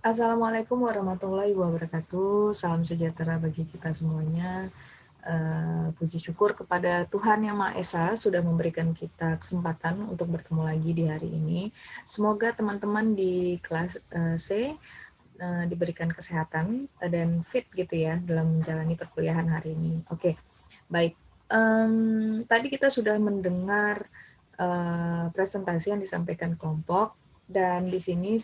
Assalamualaikum warahmatullahi wabarakatuh. Salam sejahtera bagi kita semuanya. Puji syukur kepada Tuhan Yang Maha Esa sudah memberikan kita kesempatan untuk bertemu lagi di hari ini. Semoga teman-teman di kelas C diberikan kesehatan dan fit gitu ya dalam menjalani perkuliahan hari ini. Oke, baik. Tadi kita sudah mendengar presentasi yang disampaikan kelompok. Dan di sini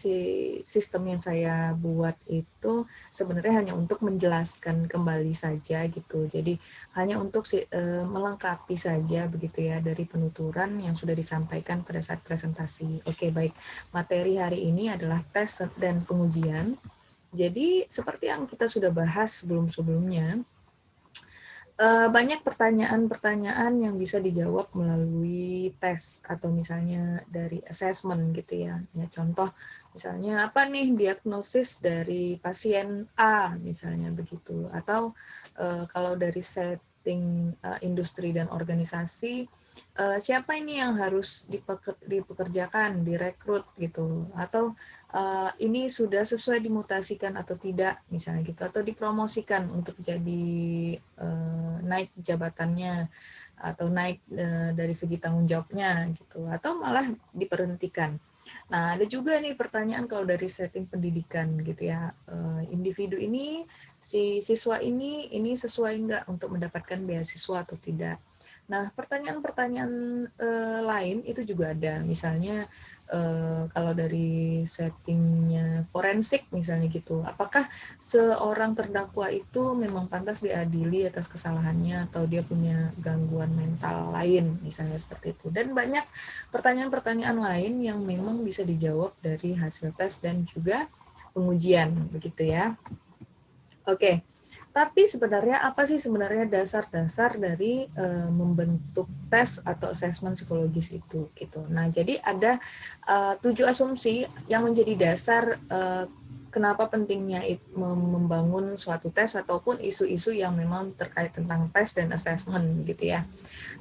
sistem yang saya buat itu sebenarnya hanya untuk menjelaskan kembali saja gitu. Jadi hanya untuk melengkapi saja begitu ya dari penuturan yang sudah disampaikan pada saat presentasi. Oke, baik. Materi hari ini adalah tes dan pengujian. Jadi seperti yang kita sudah bahas sebelum-sebelumnya, banyak pertanyaan-pertanyaan yang bisa dijawab melalui tes atau misalnya dari assessment gitu ya. Ya contoh misalnya apa nih diagnosis dari pasien A misalnya begitu. Atau kalau dari setting industri dan organisasi, siapa ini yang harus dipekerjakan, direkrut gitu. Atau ini sudah sesuai dimutasikan atau tidak misalnya gitu, atau dipromosikan untuk jadi naik jabatannya atau naik dari segi tanggung jawabnya gitu, atau malah diberhentikan. Nah, ada juga nih pertanyaan kalau dari setting pendidikan gitu ya, individu ini, si siswa ini sesuai enggak untuk mendapatkan beasiswa atau tidak. Nah, pertanyaan-pertanyaan lain itu juga ada, misalnya kalau dari settingnya forensik misalnya gitu, apakah seorang terdakwa itu memang pantas diadili atas kesalahannya atau dia punya gangguan mental lain misalnya seperti itu. Dan banyak pertanyaan-pertanyaan lain yang memang bisa dijawab dari hasil tes dan juga pengujian begitu ya. Oke. Tapi sebenarnya apa sih sebenarnya dasar-dasar dari membentuk tes atau asesmen psikologis itu gitu. Nah, jadi ada 7 asumsi yang menjadi dasar kenapa pentingnya membangun suatu tes ataupun isu-isu yang memang terkait tentang tes dan asesmen gitu ya.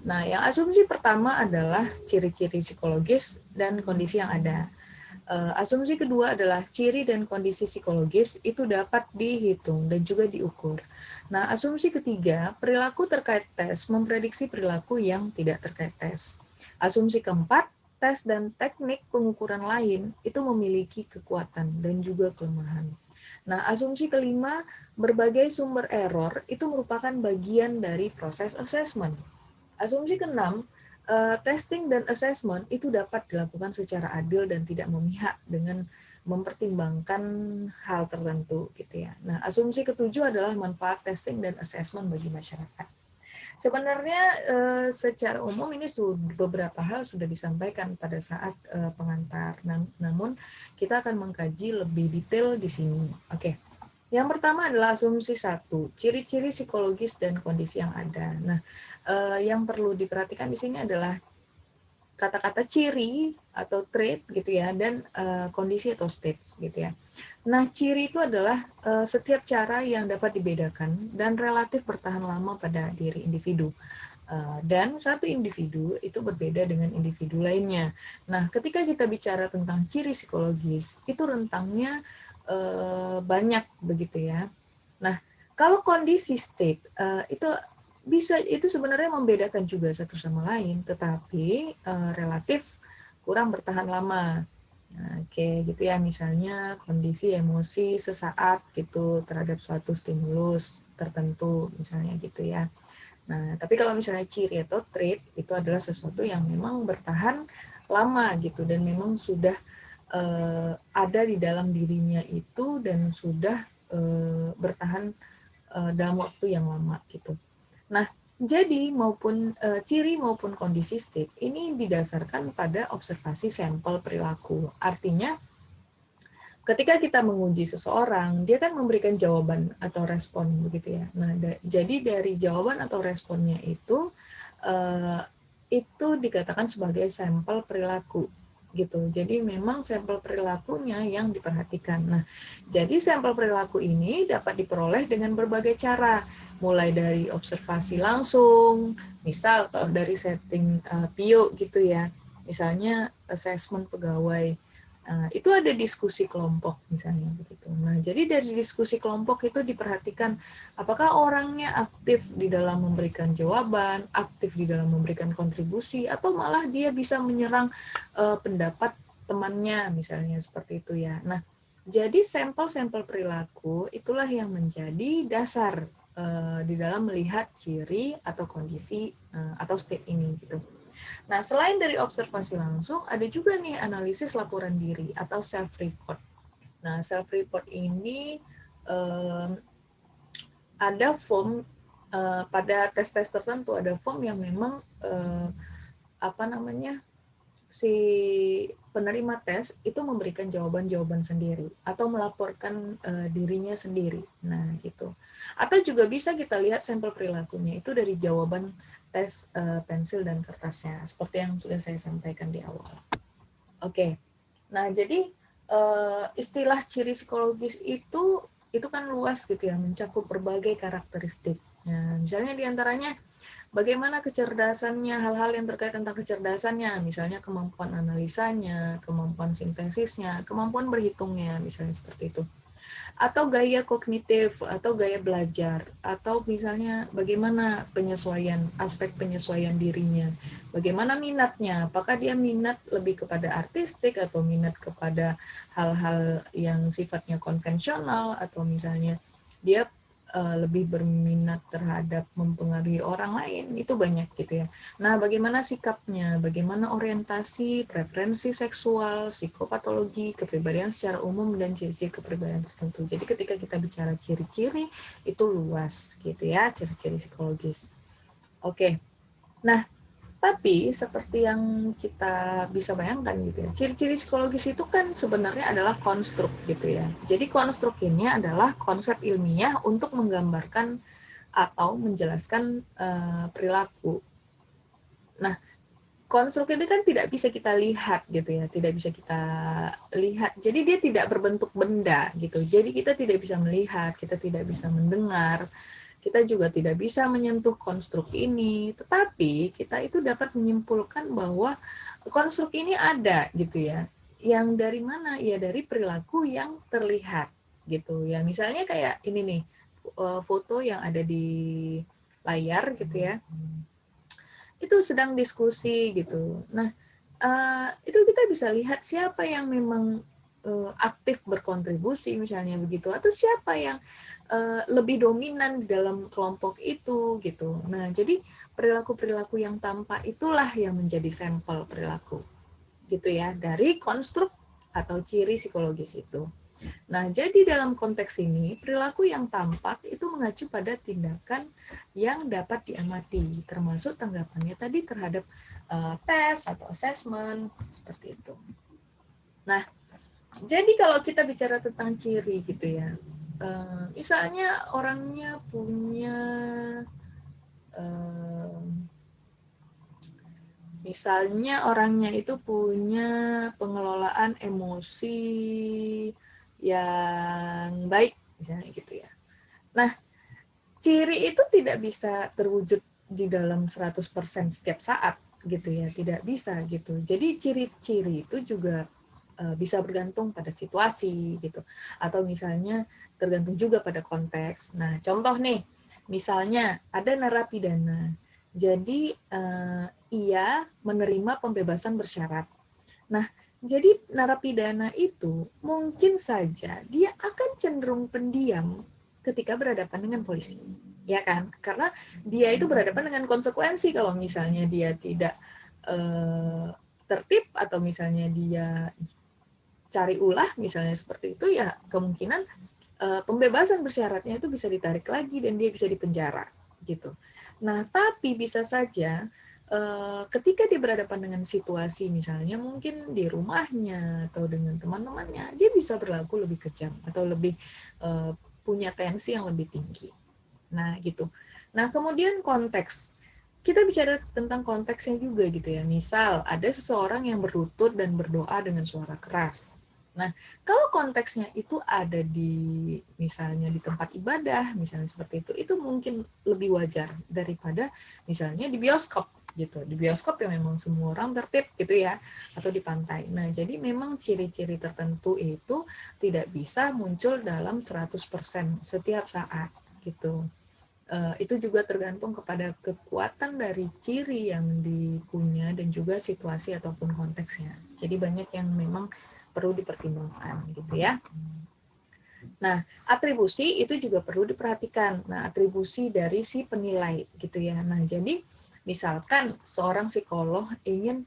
Nah, yang asumsi pertama adalah ciri-ciri psikologis dan kondisi yang ada. Asumsi kedua adalah ciri dan kondisi psikologis itu dapat dihitung dan juga diukur. Nah, asumsi ketiga, perilaku terkait tes memprediksi perilaku yang tidak terkait tes. Asumsi keempat, tes dan teknik pengukuran lain itu memiliki kekuatan dan juga kelemahan. Nah, asumsi kelima, berbagai sumber error itu merupakan bagian dari proses assessment. Asumsi keenam, testing dan assessment itu dapat dilakukan secara adil dan tidak memihak dengan mempertimbangkan hal tertentu gitu ya. Nah, asumsi ketujuh adalah manfaat testing dan assessment bagi masyarakat. Sebenarnya secara umum ini beberapa hal sudah disampaikan pada saat pengantar. Namun kita akan mengkaji lebih detail di sini. Oke. Yang pertama adalah asumsi 1, ciri-ciri psikologis dan kondisi yang ada. Nah, yang perlu diperhatikan di sini adalah kata-kata ciri atau trait gitu ya, dan kondisi atau state gitu ya. Nah, ciri itu adalah setiap cara yang dapat dibedakan dan relatif bertahan lama pada diri individu. Dan satu individu itu berbeda dengan individu lainnya. Nah, ketika kita bicara tentang ciri psikologis, itu rentangnya banyak begitu ya. Nah, kalau kondisi state itu sebenarnya membedakan juga satu sama lain, tetapi relatif kurang bertahan lama. Nah, oke, gitu ya. Misalnya kondisi emosi sesaat gitu terhadap suatu stimulus tertentu, misalnya gitu ya. Nah, tapi kalau misalnya ciri atau trait itu adalah sesuatu yang memang bertahan lama gitu dan memang sudah ada di dalam dirinya itu dan sudah bertahan dalam waktu yang lama gitu. Nah, jadi maupun ciri maupun kondisi state ini didasarkan pada observasi sampel perilaku. Artinya ketika kita menguji seseorang, dia kan memberikan jawaban atau respon begitu ya. Nah, jadi dari jawaban atau responnya itu dikatakan sebagai sampel perilaku gitu. Jadi memang sampel perilakunya yang diperhatikan. Nah, jadi sampel perilaku ini dapat diperoleh dengan berbagai cara, mulai dari observasi langsung, misal kalau dari setting PIO gitu ya. Misalnya assessment pegawai Itu ada diskusi kelompok misalnya begitu. Nah, jadi dari diskusi kelompok itu diperhatikan apakah orangnya aktif di dalam memberikan jawaban, aktif di dalam memberikan kontribusi, atau malah dia bisa menyerang pendapat temannya misalnya seperti itu ya. Nah, jadi sampel-sampel perilaku itulah yang menjadi dasar di dalam melihat ciri atau kondisi atau state ini gitu. Nah, selain dari observasi langsung, ada juga nih analisis laporan diri atau self-report. Nah, self-report ini ada form pada tes-tes tertentu, ada form yang memang si penerima tes itu memberikan jawaban-jawaban sendiri atau melaporkan dirinya sendiri. Nah, gitu. Atau juga bisa kita lihat sampel perilakunya itu dari jawaban tes pensil dan kertasnya, seperti yang sudah saya sampaikan di awal. Oke. Nah, jadi istilah ciri psikologis itu kan luas gitu ya, mencakup berbagai karakteristik. Nah, misalnya diantaranya bagaimana kecerdasannya, hal-hal yang terkait tentang kecerdasannya, misalnya kemampuan analisanya, kemampuan sintesisnya, kemampuan berhitungnya, misalnya seperti itu. Atau gaya kognitif, atau gaya belajar, atau misalnya bagaimana penyesuaian, aspek penyesuaian dirinya, bagaimana minatnya, apakah dia minat lebih kepada artistik, atau minat kepada hal-hal yang sifatnya konvensional, atau misalnya dia lebih berminat terhadap mempengaruhi orang lain, itu banyak gitu ya. Nah, bagaimana sikapnya, bagaimana orientasi, preferensi seksual, psikopatologi, kepribadian secara umum, dan ciri-ciri kepribadian tertentu. Jadi ketika kita bicara ciri-ciri, itu luas gitu ya, ciri-ciri psikologis. Oke, nah tapi seperti yang kita bisa bayangkan gitu ya, ciri-ciri psikologis itu kan sebenarnya adalah konstruk gitu ya. Jadi konstruk ini adalah konsep ilmiah untuk menggambarkan atau menjelaskan perilaku. Nah, konstruk itu kan tidak bisa kita lihat gitu ya, tidak bisa kita lihat. Jadi dia tidak berbentuk benda gitu. Jadi kita tidak bisa melihat, kita tidak bisa mendengar, kita juga tidak bisa menyentuh konstruk ini, tetapi kita itu dapat menyimpulkan bahwa konstruk ini ada gitu ya. Yang dari mana? Ya dari perilaku yang terlihat gitu ya. Misalnya kayak ini nih, foto yang ada di layar gitu ya. Itu sedang diskusi gitu. Nah, itu kita bisa lihat siapa yang memang aktif berkontribusi misalnya begitu, atau siapa yang lebih dominan di dalam kelompok itu gitu. Nah, jadi perilaku-perilaku yang tampak itulah yang menjadi sampel perilaku gitu ya dari konstruk atau ciri psikologis itu. Nah, jadi dalam konteks ini, perilaku yang tampak itu mengacu pada tindakan yang dapat diamati, termasuk tanggapannya tadi terhadap tes atau assessment, seperti itu. Nah, jadi kalau kita bicara tentang ciri gitu ya, misalnya orangnya punya, itu punya pengelolaan emosi yang baik, misalnya gitu ya. Nah, ciri itu tidak bisa terwujud di dalam 100% setiap saat gitu ya, tidak bisa gitu. Jadi ciri-ciri itu juga bisa bergantung pada situasi gitu, atau misalnya tergantung juga pada konteks. Nah, contoh nih, misalnya ada narapidana, jadi ia menerima pembebasan bersyarat. Nah, jadi narapidana itu mungkin saja dia akan cenderung pendiam ketika berhadapan dengan polisi, ya kan? Karena dia itu berhadapan dengan konsekuensi kalau misalnya dia tidak tertib, atau misalnya dia cari ulah misalnya seperti itu, ya kemungkinan pembebasan bersyaratnya itu bisa ditarik lagi dan dia bisa dipenjara gitu. Nah, tapi bisa saja ketika dia berhadapan dengan situasi misalnya mungkin di rumahnya atau dengan teman-temannya, dia bisa berlaku lebih kejam atau lebih punya tensi yang lebih tinggi. Nah, gitu. Nah, kemudian konteks. Kita bicara tentang konteksnya juga gitu ya. Misal ada seseorang yang berlutut dan berdoa dengan suara keras. Nah, kalau konteksnya itu ada di misalnya di tempat ibadah, misalnya seperti itu mungkin lebih wajar daripada misalnya di bioskop gitu. Di bioskop ya memang semua orang tertib gitu ya, atau di pantai. Nah, jadi memang ciri-ciri tertentu itu tidak bisa muncul dalam 100% setiap saat gitu. Itu juga tergantung kepada kekuatan dari ciri yang dipunya dan juga situasi ataupun konteksnya. Jadi banyak yang memang perlu dipertimbangkan gitu ya. Nah, atribusi itu juga perlu diperhatikan. Nah, atribusi dari si penilai gitu ya. Nah, jadi misalkan seorang psikolog ingin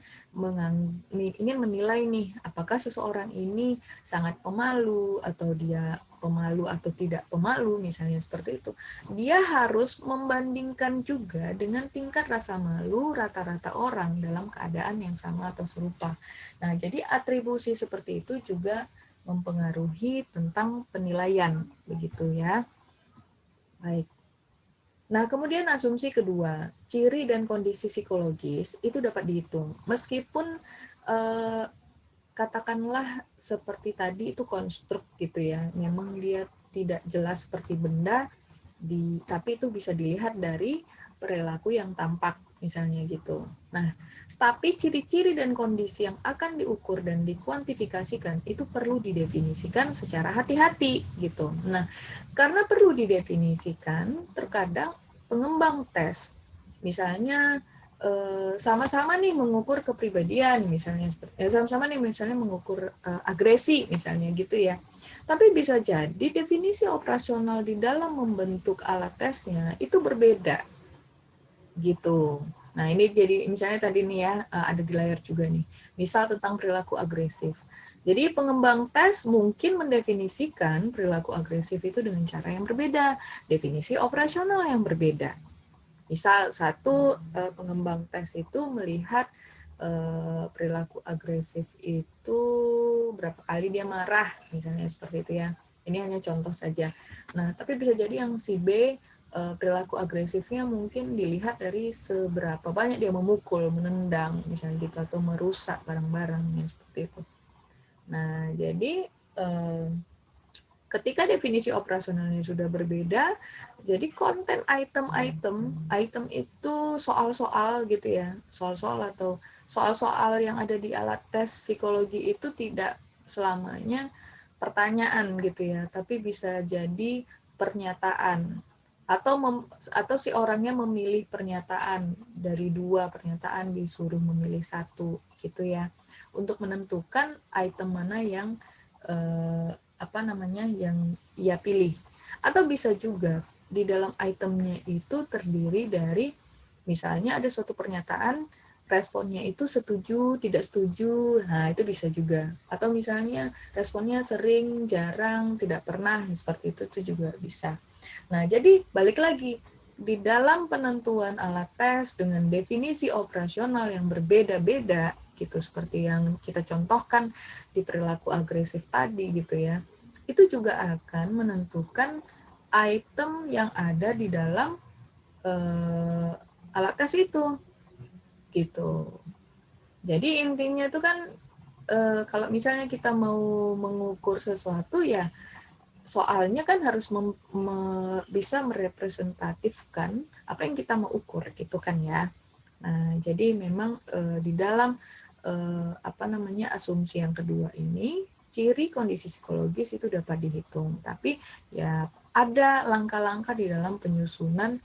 menilai nih apakah seseorang ini sangat pemalu atau dia pemalu atau tidak pemalu misalnya seperti itu. Dia harus membandingkan juga dengan tingkat rasa malu rata-rata orang dalam keadaan yang sama atau serupa. Nah, jadi atribusi seperti itu juga mempengaruhi tentang penilaian, begitu ya. Baik. Nah, kemudian asumsi kedua, ciri dan kondisi psikologis itu dapat dihitung. Meskipun katakanlah seperti tadi itu konstruk gitu ya, memang dia tidak jelas seperti benda, tapi itu bisa dilihat dari perilaku yang tampak, misalnya gitu. Nah, tapi ciri-ciri dan kondisi yang akan diukur dan dikuantifikasikan itu perlu didefinisikan secara hati-hati gitu. Nah, karena perlu didefinisikan, terkadang pengembang tes, misalnya sama-sama nih mengukur kepribadian, misalnya sama-sama nih misalnya mengukur agresi, misalnya gitu ya. Tapi bisa jadi definisi operasional di dalam membentuk alat tesnya itu berbeda gitu. Nah, ini jadi misalnya tadi nih ya, ada di layar juga nih. Misal tentang perilaku agresif. Jadi pengembang tes mungkin mendefinisikan perilaku agresif itu dengan cara yang berbeda, definisi operasional yang berbeda. Misal satu pengembang tes itu melihat perilaku agresif itu berapa kali dia marah, misalnya seperti itu ya. Ini hanya contoh saja. Nah, tapi bisa jadi yang si B perilaku agresifnya mungkin dilihat dari seberapa banyak dia memukul, menendang, misalnya gitu, atau merusak barang-barang yang seperti itu. Nah, jadi ketika definisi operasionalnya sudah berbeda, jadi konten item itu soal-soal gitu ya, soal-soal atau soal-soal yang ada di alat tes psikologi itu tidak selamanya pertanyaan gitu ya, tapi bisa jadi pernyataan atau si orangnya memilih pernyataan dari dua pernyataan disuruh memilih satu gitu ya, untuk menentukan item mana yang yang ia pilih. Atau bisa juga di dalam itemnya itu terdiri dari misalnya ada suatu pernyataan responnya itu setuju, tidak setuju, nah itu bisa juga. Atau misalnya responnya sering, jarang, tidak pernah, seperti itu juga bisa. Nah, jadi balik lagi, di dalam penentuan alat tes dengan definisi operasional yang berbeda-beda, gitu, seperti yang kita contohkan di perilaku agresif tadi gitu ya, itu juga akan menentukan item yang ada di dalam alat tes itu gitu. Jadi intinya itu kan kalau misalnya kita mau mengukur sesuatu ya soalnya kan harus bisa merepresentatifkan apa yang kita mau ukur gitu kan ya. Nah, jadi memang di dalam asumsi yang kedua ini ciri kondisi psikologis itu dapat dihitung, tapi ya ada langkah-langkah di dalam penyusunan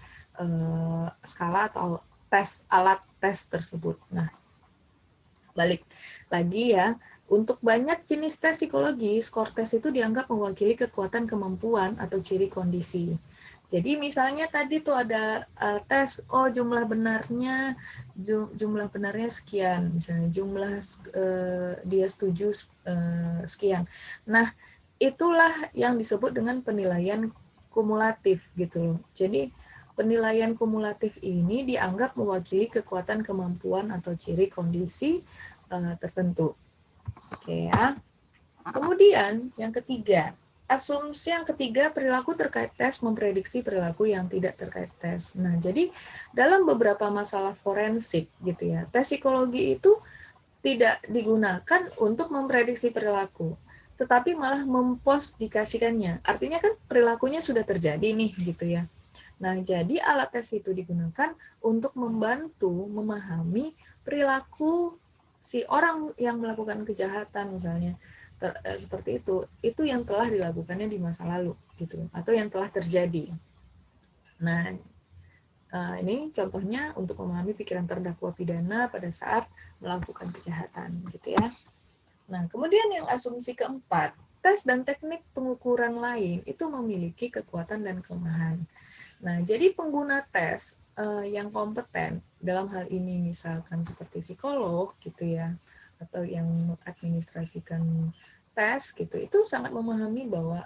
skala atau alat tes tersebut. Nah, balik lagi ya, untuk banyak jenis tes psikologi, skor tes itu dianggap mewakili kekuatan kemampuan atau ciri kondisi. Jadi misalnya tadi tuh ada tes, jumlah benarnya sekian, misalnya jumlah dia setuju sekian. Nah, itulah yang disebut dengan penilaian kumulatif gitu loh. Jadi penilaian kumulatif ini dianggap mewakili kekuatan kemampuan atau ciri kondisi tertentu. Oke ya. Kemudian yang ketiga, asumsi yang ketiga, perilaku terkait tes memprediksi perilaku yang tidak terkait tes. Nah, jadi dalam beberapa masalah forensik gitu ya, tes psikologi itu tidak digunakan untuk memprediksi perilaku, tetapi malah memposdikasikannya. Artinya kan perilakunya sudah terjadi nih gitu ya. Nah, jadi alat tes itu digunakan untuk membantu memahami perilaku si orang yang melakukan kejahatan misalnya seperti itu yang telah dilakukannya di masa lalu gitu atau yang telah terjadi. Nah, ini contohnya untuk memahami pikiran terdakwa pidana pada saat melakukan kejahatan gitu ya. Nah, kemudian yang asumsi keempat, tes dan teknik pengukuran lain itu memiliki kekuatan dan kelemahan. Nah, jadi pengguna tes yang kompeten dalam hal ini misalkan seperti psikolog gitu ya, atau yang mengadministrasikan tes gitu, itu sangat memahami bahwa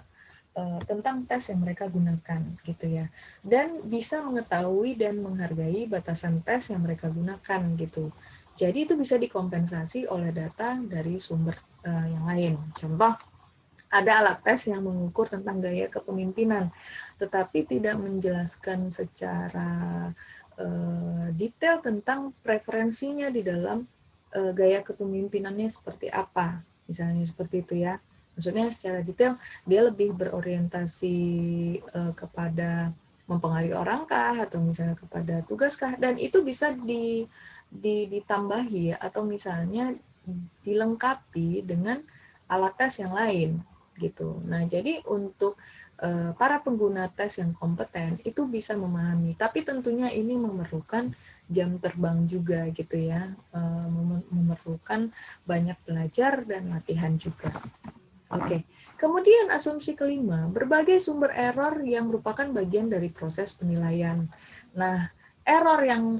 tentang tes yang mereka gunakan gitu ya, dan bisa mengetahui dan menghargai batasan tes yang mereka gunakan gitu. Jadi itu bisa dikompensasi oleh data dari sumber yang lain. Contoh, ada alat tes yang mengukur tentang gaya kepemimpinan, tetapi tidak menjelaskan secara detail tentang preferensinya di dalam gaya kepemimpinannya seperti apa. Misalnya seperti itu ya. Maksudnya secara detail dia lebih berorientasi kepada mempengaruhi orang kah, atau misalnya kepada tugas kah, dan itu bisa ditambahi atau misalnya dilengkapi dengan alat tes yang lain gitu. Nah, jadi untuk para pengguna tes yang kompeten itu bisa memahami, tapi tentunya ini memerlukan jam terbang juga gitu ya, memerlukan banyak belajar dan latihan juga. Oke, kemudian asumsi kelima, berbagai sumber error yang merupakan bagian dari proses penilaian. Nah, error yang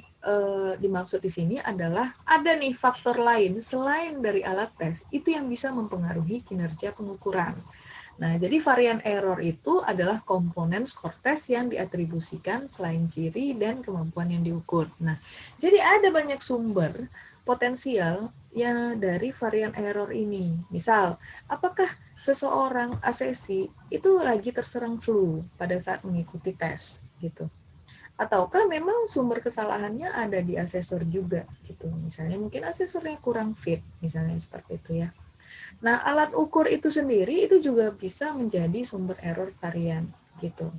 dimaksud di sini adalah ada nih faktor lain selain dari alat tes, itu yang bisa mempengaruhi kinerja pengukuran. Nah, jadi varian error itu adalah komponen skor tes yang diatribusikan selain ciri dan kemampuan yang diukur. Nah, jadi ada banyak sumber potensial ya dari varian error ini. Misal, apakah seseorang asesi itu lagi terserang flu pada saat mengikuti tes gitu? Ataukah memang sumber kesalahannya ada di asesor juga gitu? Misalnya mungkin asesornya kurang fit, misalnya seperti itu ya. Nah, alat ukur itu sendiri itu juga bisa menjadi sumber error varian gitu.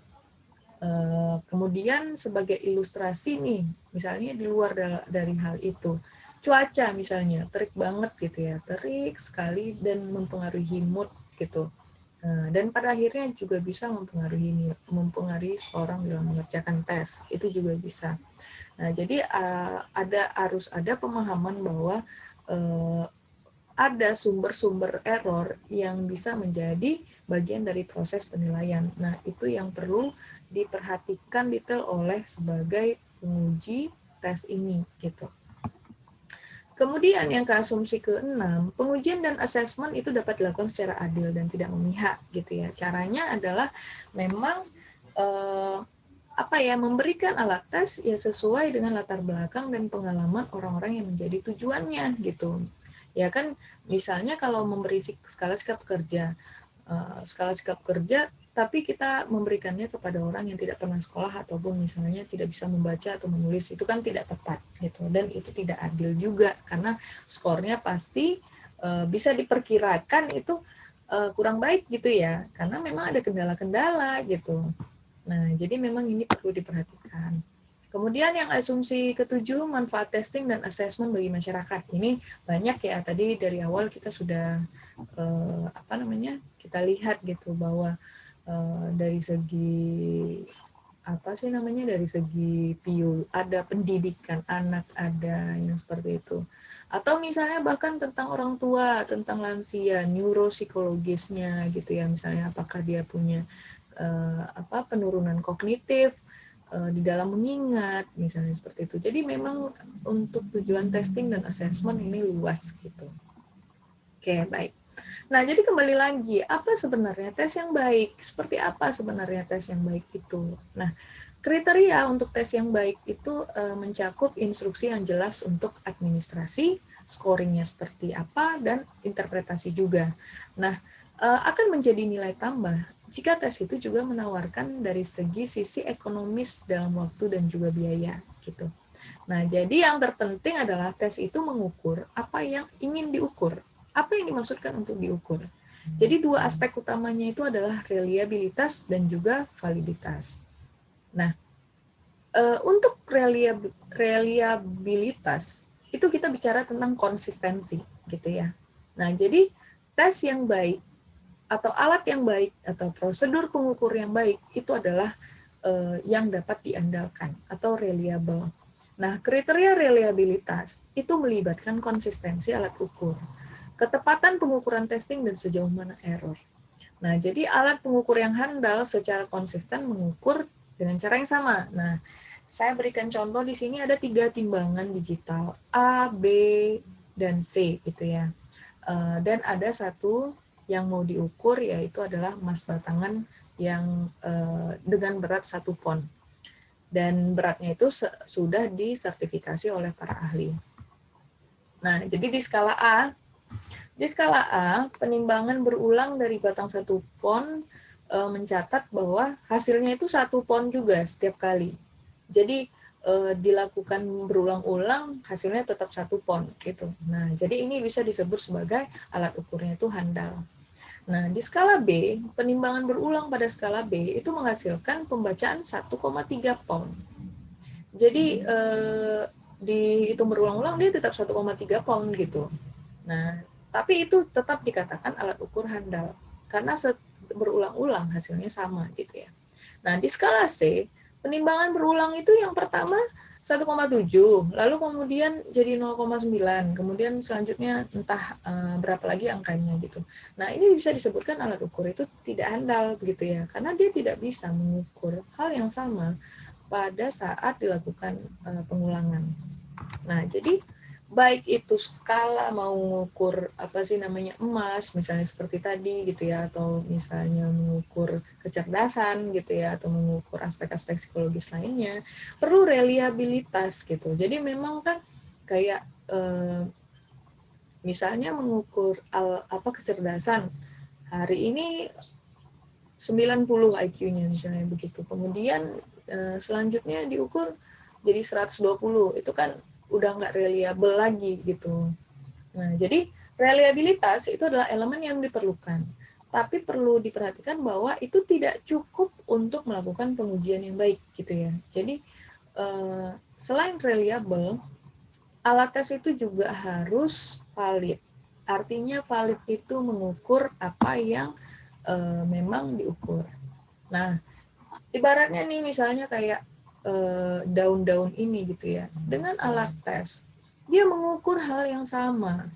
Kemudian sebagai ilustrasi nih, misalnya di luar dari hal itu, cuaca misalnya terik banget gitu ya, terik sekali dan mempengaruhi mood gitu. Dan pada akhirnya juga bisa mempengaruhi seorang dalam mengerjakan tes, itu juga bisa. Nah, jadi harus ada pemahaman bahwa ada sumber-sumber error yang bisa menjadi bagian dari proses penilaian. Nah, itu yang perlu diperhatikan detail oleh sebagai penguji tes ini gitu. Kemudian yang ke asumsi ke-6, pengujian dan asesmen itu dapat dilakukan secara adil dan tidak memihak gitu ya. Caranya adalah memang memberikan alat tes ya sesuai dengan latar belakang dan pengalaman orang-orang yang menjadi tujuannya gitu. Ya kan, misalnya kalau memberi skala sikap kerja, tapi kita memberikannya kepada orang yang tidak pernah sekolah ataupun misalnya tidak bisa membaca atau menulis, itu kan tidak tepat gitu, dan itu tidak adil juga karena skornya pasti bisa diperkirakan itu kurang baik gitu ya, karena memang ada kendala-kendala gitu. Nah, jadi memang ini perlu diperhatikan. Kemudian yang asumsi ketujuh, manfaat testing dan assessment bagi masyarakat. Ini banyak ya, tadi dari awal kita sudah kita lihat gitu bahwa dari segi dari segi PIU ada pendidikan anak, ada yang seperti itu. Atau misalnya bahkan tentang orang tua, tentang lansia, neuropsikologisnya gitu ya, misalnya apakah dia punya penurunan kognitif di dalam mengingat, misalnya seperti itu. Jadi memang untuk tujuan testing dan assessment ini luas gitu. Oke, baik. Nah, jadi kembali lagi, apa sebenarnya tes yang baik? Seperti apa sebenarnya tes yang baik itu? Nah, kriteria untuk tes yang baik itu mencakup instruksi yang jelas untuk administrasi, scoringnya seperti apa, dan interpretasi juga. Nah, akan menjadi nilai tambah jika tes itu juga menawarkan dari sisi ekonomis dalam waktu dan juga biaya gitu. Nah, jadi yang terpenting adalah tes itu mengukur apa yang ingin diukur. Apa yang dimaksudkan untuk diukur? Jadi dua aspek utamanya itu adalah reliabilitas dan juga validitas. Nah, Untuk reliabilitas itu kita bicara tentang konsistensi gitu ya. Nah, jadi tes yang baik atau alat yang baik atau prosedur pengukur yang baik itu adalah yang dapat diandalkan atau reliable. Nah, kriteria reliabilitas itu melibatkan konsistensi alat ukur, ketepatan pengukuran testing dan sejauh mana error. Nah, jadi alat pengukur yang handal secara konsisten mengukur dengan cara yang sama. Nah, saya berikan contoh di sini ada 3 timbangan digital, A, B, dan C gitu ya. Dan ada satu yang mau diukur yaitu adalah emas batangan yang dengan berat 1 pon. Dan beratnya itu sudah disertifikasi oleh para ahli. Nah, jadi di skala A, penimbangan berulang dari batang 1 pon mencatat bahwa hasilnya itu 1 pon juga setiap kali. Jadi dilakukan berulang-ulang, hasilnya tetap 1 pon gitu. Nah, jadi ini bisa disebut sebagai alat ukurnya itu handal. Nah, di skala B, penimbangan berulang pada skala B itu menghasilkan pembacaan 1,3 pon. Jadi dihitung berulang-ulang dia tetap 1,3 pon gitu. Nah, tapi itu tetap dikatakan alat ukur handal karena berulang-ulang hasilnya sama gitu ya. Nah, di skala C, penimbangan berulang itu yang pertama 1,7, lalu kemudian jadi 0,9, kemudian selanjutnya entah berapa lagi angkanya gitu. Nah, ini bisa disebutkan alat ukur itu tidak handal begitu ya, karena dia tidak bisa mengukur hal yang sama pada saat dilakukan pengulangan. Nah, jadi baik itu skala mau mengukur apa sih namanya emas misalnya seperti tadi gitu ya, atau misalnya mengukur kecerdasan gitu ya, atau mengukur aspek-aspek psikologis lainnya, perlu reliabilitas gitu. Jadi memang kan kayak misalnya mengukur kecerdasan hari ini 90 IQ-nya misalnya begitu. Kemudian selanjutnya diukur jadi 120, itu kan udah nggak reliable lagi gitu. Nah, jadi reliabilitas itu adalah elemen yang diperlukan. Tapi perlu diperhatikan bahwa itu tidak cukup untuk melakukan pengujian yang baik gitu ya. Jadi selain reliable, alat tes itu juga harus valid. Artinya valid itu mengukur apa yang memang diukur. Nah, ibaratnya nih misalnya kayak daun-daun ini gitu ya, dengan alat tes, dia mengukur hal yang sama.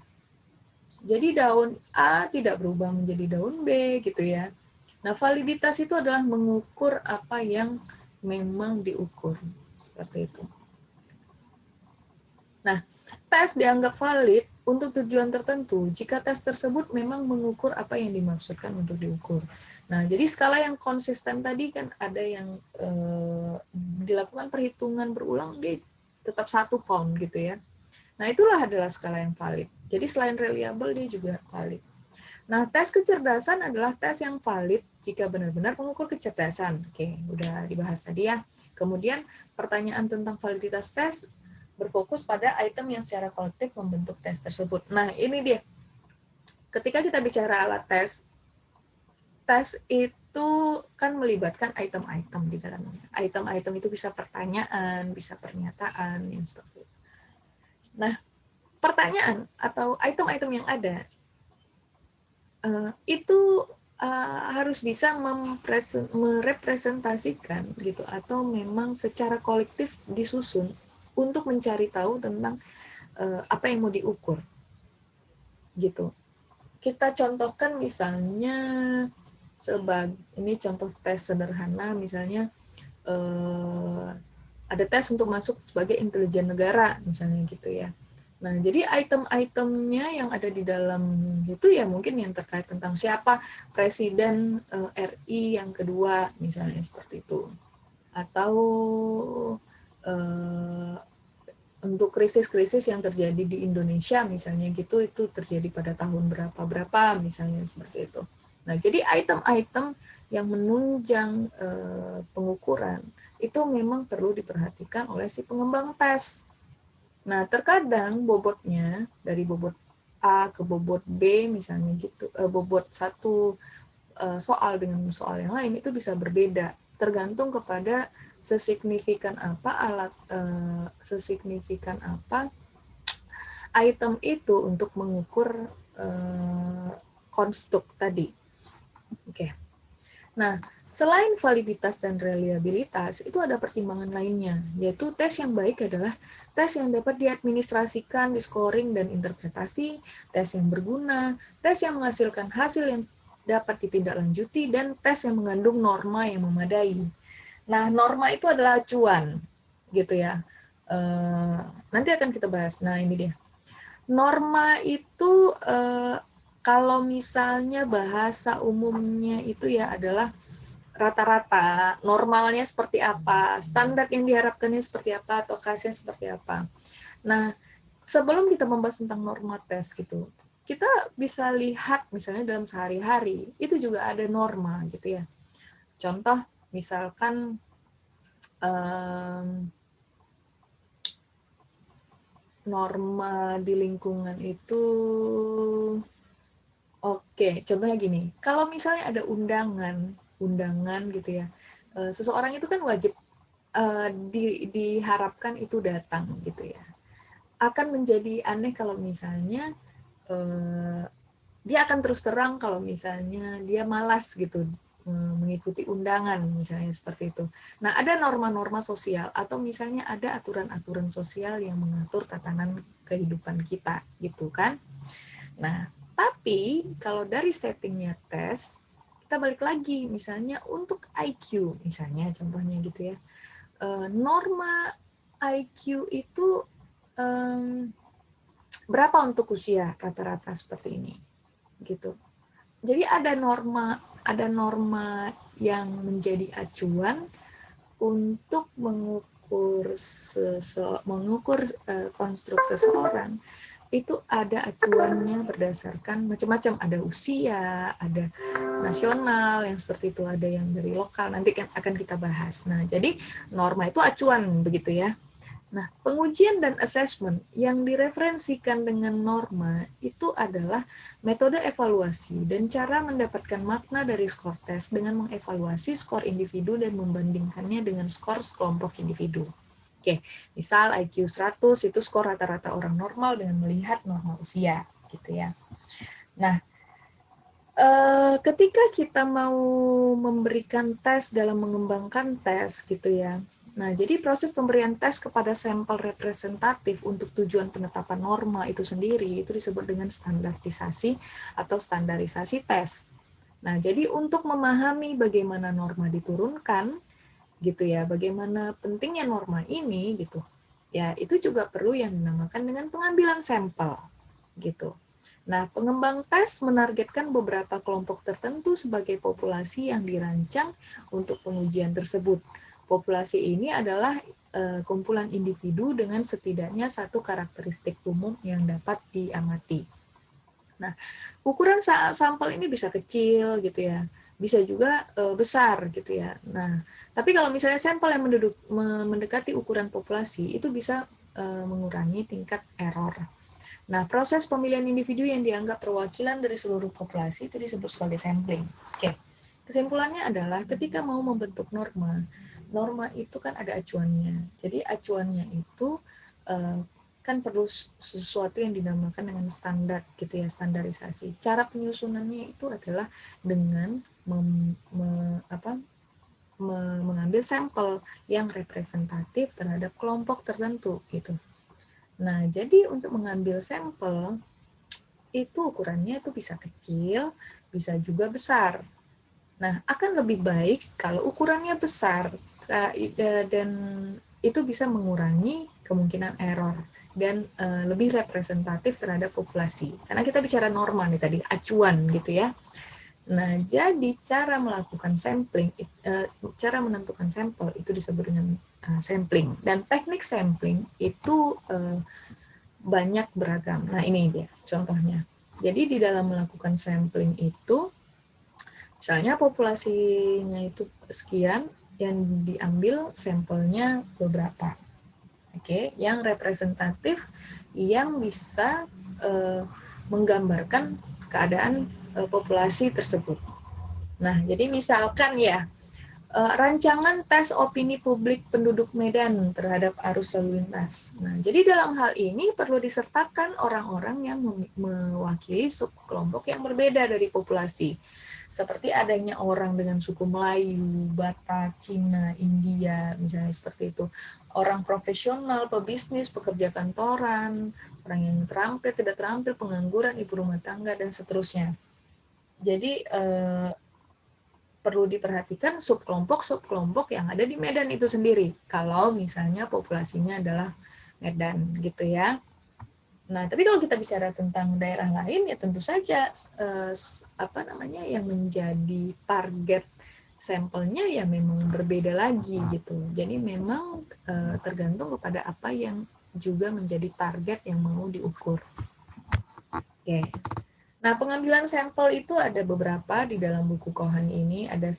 Jadi daun A tidak berubah menjadi daun B gitu ya. Nah, validitas itu adalah mengukur apa yang memang diukur. Seperti itu. Nah, tes dianggap valid untuk tujuan tertentu jika tes tersebut memang mengukur apa yang dimaksudkan untuk diukur. Nah, jadi skala yang konsisten tadi kan ada yang dilakukan perhitungan berulang, dia tetap 1 pound gitu ya. Nah, itulah adalah skala yang valid. Jadi selain reliable, dia juga valid. Nah, tes kecerdasan adalah tes yang valid jika benar-benar mengukur kecerdasan. Oke, udah dibahas tadi ya. Kemudian pertanyaan tentang validitas tes berfokus pada item yang secara kolektif membentuk tes tersebut. Nah, ini dia. Ketika kita bicara alat tes, tes itu kan melibatkan item-item di dalamnya. Item-item itu bisa pertanyaan, bisa pernyataan, yang seperti itu. Nah, pertanyaan atau item-item yang ada itu harus bisa merepresentasikan gitu, atau memang secara kolektif disusun untuk mencari tahu tentang apa yang mau diukur gitu. Kita contohkan misalnya ini contoh tes sederhana, misalnya ada tes untuk masuk sebagai intelijen negara misalnya gitu ya. Nah, jadi item-itemnya yang ada di dalam itu ya mungkin yang terkait tentang siapa presiden RI yang kedua misalnya seperti itu. Atau untuk krisis-krisis yang terjadi di Indonesia misalnya gitu, itu terjadi pada tahun berapa misalnya seperti itu. Nah, jadi item-item yang menunjang pengukuran itu memang perlu diperhatikan oleh si pengembang tes. Nah, terkadang bobotnya dari bobot A ke bobot B misalnya gitu, bobot satu soal dengan soal yang lain itu bisa berbeda tergantung kepada sesignifikan apa item itu untuk mengukur konstruk tadi. Oke. Nah, selain validitas dan reliabilitas, itu ada pertimbangan lainnya, yaitu tes yang baik adalah tes yang dapat diadministrasikan, di-scoring, dan interpretasi, tes yang berguna, tes yang menghasilkan hasil yang dapat ditindaklanjuti, dan tes yang mengandung norma yang memadai. Nah, norma itu adalah acuan, gitu ya. Nanti akan kita bahas. Nah, ini dia. Norma itu kalau misalnya bahasa umumnya itu ya adalah rata-rata, normalnya seperti apa, standar yang diharapkannya seperti apa, atau kasnya seperti apa. Nah, sebelum kita membahas tentang norma tes gitu, kita bisa lihat misalnya dalam sehari-hari, itu juga ada norma gitu ya. Contoh, misalkan norma di lingkungan itu, oke, contohnya gini, kalau misalnya ada undangan gitu ya, seseorang itu kan wajib diharapkan itu datang gitu ya. Akan menjadi aneh kalau misalnya dia akan terus terang kalau misalnya dia malas gitu mengikuti undangan, misalnya seperti itu. Nah, ada norma-norma sosial atau misalnya ada aturan-aturan sosial yang mengatur tatanan kehidupan kita, gitu kan. Nah, tapi kalau dari settingnya tes, kita balik lagi, misalnya untuk IQ, misalnya contohnya gitu ya. Norma IQ itu berapa untuk usia rata-rata seperti ini, gitu. Jadi ada norma yang menjadi acuan untuk mengukur konstruk seseorang. Itu ada acuannya berdasarkan macam-macam, ada usia, ada nasional yang seperti itu, ada yang dari lokal, nanti kan akan kita bahas. Nah, jadi norma itu acuan begitu ya. Nah, pengujian dan assessment yang direferensikan dengan norma itu adalah metode evaluasi dan cara mendapatkan makna dari skor tes dengan mengevaluasi skor individu dan membandingkannya dengan skor sekelompok individu. Oke, misal IQ 100 itu skor rata-rata orang normal dengan melihat norma usia, gitu ya. Nah, ketika kita mau memberikan tes dalam mengembangkan tes, gitu ya. Nah, jadi proses pemberian tes kepada sampel representatif untuk tujuan penetapan norma itu sendiri, itu disebut dengan standarisasi atau standarisasi tes. Nah, jadi untuk memahami bagaimana norma diturunkan, gitu ya, bagaimana pentingnya norma ini, gitu, ya itu juga perlu yang dinamakan dengan pengambilan sampel, gitu. Nah, pengembang tes menargetkan beberapa kelompok tertentu sebagai populasi yang dirancang untuk pengujian tersebut. Populasi ini adalah kumpulan individu dengan setidaknya satu karakteristik umum yang dapat diamati. Nah, ukuran sampel ini bisa kecil gitu ya, bisa juga besar gitu ya. Nah, tapi kalau misalnya sampel yang mendekati ukuran populasi itu bisa mengurangi tingkat error. Nah, proses pemilihan individu yang dianggap perwakilan dari seluruh populasi itu disebut sebagai sampling. Oke. Kesimpulannya adalah ketika mau membentuk norma, norma itu kan ada acuannya. Jadi acuannya itu kan perlu sesuatu yang dinamakan dengan standar gitu ya, standarisasi. Cara penyusunannya itu adalah dengan mengambil sampel yang representatif terhadap kelompok tertentu gitu. Nah, jadi untuk mengambil sampel itu ukurannya itu bisa kecil, bisa juga besar. Nah, akan lebih baik kalau ukurannya besar dan itu bisa mengurangi kemungkinan error dan lebih representatif terhadap populasi. Karena kita bicara norma nih tadi, acuan gitu ya. Nah, jadi cara melakukan sampling, cara menentukan sampel itu disebut dengan sampling. Dan teknik sampling itu banyak beragam. Nah, ini dia contohnya. Jadi di dalam melakukan sampling itu, misalnya populasinya itu sekian, yang diambil sampelnya beberapa. Oke, yang representatif, yang bisa menggambarkan keadaan populasi tersebut. Nah, jadi misalkan ya, rancangan tes opini publik penduduk Medan terhadap arus lalu lintas. Nah, jadi dalam hal ini perlu disertakan orang-orang yang mewakili subkelompok yang berbeda dari populasi. Seperti adanya orang dengan suku Melayu, Batak, Cina, India, misalnya seperti itu. Orang profesional, pebisnis, pekerja kantoran, orang yang terampil, tidak terampil, pengangguran, ibu rumah tangga, dan seterusnya. Jadi, perlu diperhatikan subkelompok-subkelompok yang ada di Medan itu sendiri. Kalau misalnya populasinya adalah Medan gitu ya. Nah, tapi kalau kita bicara tentang daerah lain ya tentu saja yang menjadi target sampelnya ya memang berbeda lagi gitu. Jadi memang tergantung kepada apa yang juga menjadi target yang mau diukur. Oke. Nah, pengambilan sampel itu ada beberapa di dalam buku Cohen ini, ada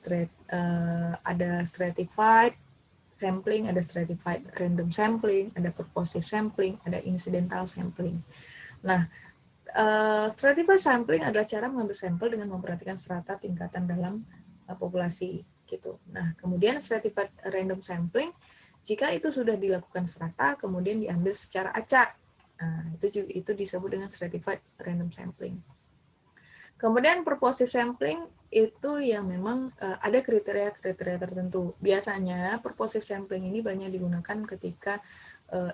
stratified sampling, ada stratified random sampling, ada purposive sampling, ada incidental sampling. Nah, stratified sampling adalah cara mengambil sampel dengan memperhatikan strata tingkatan dalam populasi gitu. Nah, kemudian stratified random sampling, jika itu sudah dilakukan strata, kemudian diambil secara acak. Nah, itu disebut dengan stratified random sampling. Kemudian purposive sampling itu yang memang ada kriteria-kriteria tertentu. Biasanya purposive sampling ini banyak digunakan ketika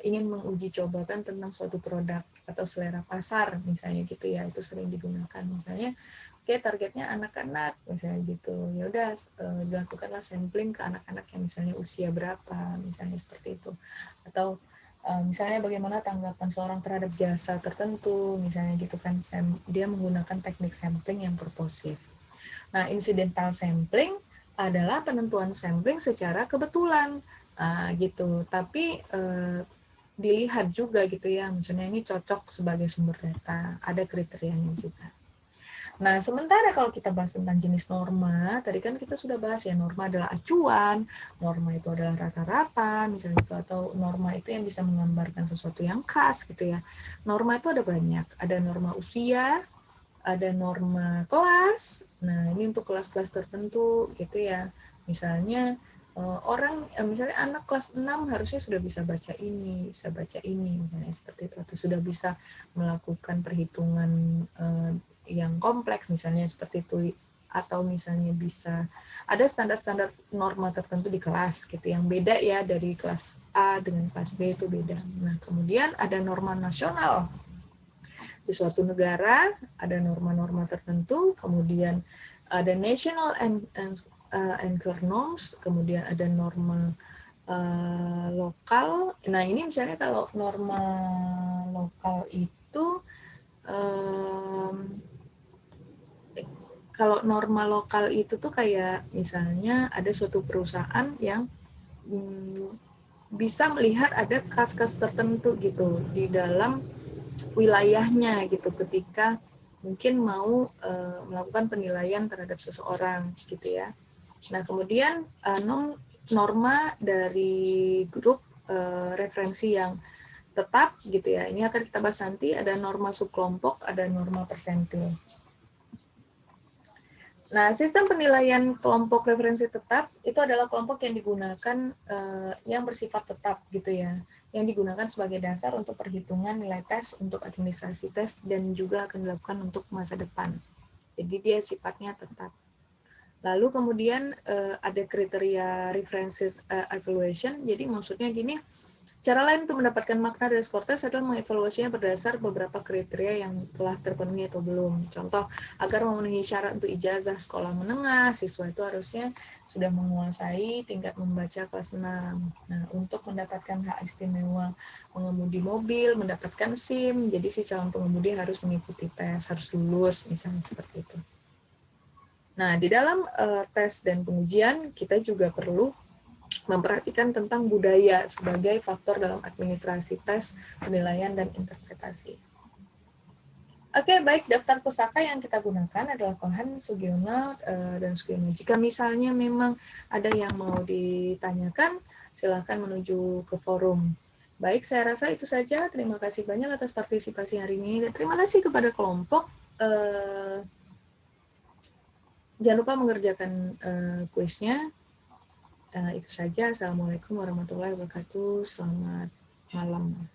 ingin menguji cobakan tentang suatu produk atau selera pasar, misalnya gitu ya, itu sering digunakan. Misalnya, oke, targetnya anak-anak, misalnya gitu. Ya udah dilakukanlah sampling ke anak-anak yang misalnya usia berapa, misalnya seperti itu. Atau misalnya bagaimana tanggapan seorang terhadap jasa tertentu, misalnya gitu kan, dia menggunakan teknik sampling yang purposive. Nah, incidental sampling adalah penentuan sampling secara kebetulan, gitu. Tapi dilihat juga gitu ya, misalnya ini cocok sebagai sumber data, ada kriterianya juga. Nah, sementara kalau kita bahas tentang jenis norma, tadi kan kita sudah bahas ya, norma adalah acuan, norma itu adalah rata-rata, misalnya itu, atau norma itu yang bisa menggambarkan sesuatu yang khas gitu ya. Norma itu ada banyak, ada norma usia, ada norma kelas, nah ini untuk kelas-kelas tertentu gitu ya. Misalnya misalnya anak kelas 6 harusnya sudah bisa baca ini, misalnya seperti itu, atau sudah bisa melakukan perhitungan yang kompleks, misalnya seperti itu, atau misalnya bisa ada standar-standar norma tertentu di kelas gitu, yang beda ya dari kelas A dengan kelas B itu beda. Nah, kemudian ada norma nasional. Di suatu negara ada norma-norma tertentu, kemudian ada national anchor norms, kemudian ada norma lokal. Nah, ini misalnya kalau norma lokal itu kalau norma lokal itu tuh kayak misalnya ada suatu perusahaan yang bisa melihat ada kas-kas tertentu gitu di dalam wilayahnya gitu ketika mungkin mau melakukan penilaian terhadap seseorang gitu ya. Nah, kemudian norma dari grup referensi yang tetap gitu ya. Ini akan kita bahas nanti, ada norma subkelompok, ada norma persentil. Nah, sistem penilaian kelompok referensi tetap itu adalah kelompok yang digunakan yang bersifat tetap gitu ya, yang digunakan sebagai dasar untuk perhitungan nilai tes untuk administrasi tes dan juga akan dilakukan untuk masa depan. Jadi dia sifatnya tetap. Lalu kemudian ada kriteria references evaluation. Jadi maksudnya gini, cara lain untuk mendapatkan makna dari skor tes adalah mengevaluasinya berdasar beberapa kriteria yang telah terpenuhi atau belum. Contoh, agar memenuhi syarat untuk ijazah sekolah menengah, siswa itu harusnya sudah menguasai tingkat membaca kelas 6. Nah, untuk mendapatkan hak istimewa mengemudi mobil, mendapatkan SIM, jadi si calon pengemudi harus mengikuti tes, harus lulus, misalnya seperti itu. Nah, di dalam tes dan pengujian, kita juga perlu memperhatikan tentang budaya sebagai faktor dalam administrasi tes, penilaian, dan interpretasi. Oke, baik, daftar pusaka yang kita gunakan adalah Cohen, Sugiono, dan Sugiono. Jika misalnya memang ada yang mau ditanyakan, silakan menuju ke forum. Baik, saya rasa itu saja. Terima kasih banyak atas partisipasi hari ini. Dan terima kasih kepada kelompok. Jangan lupa mengerjakan kuisnya. Itu saja. Assalamualaikum warahmatullahi wabarakatuh. Selamat malam.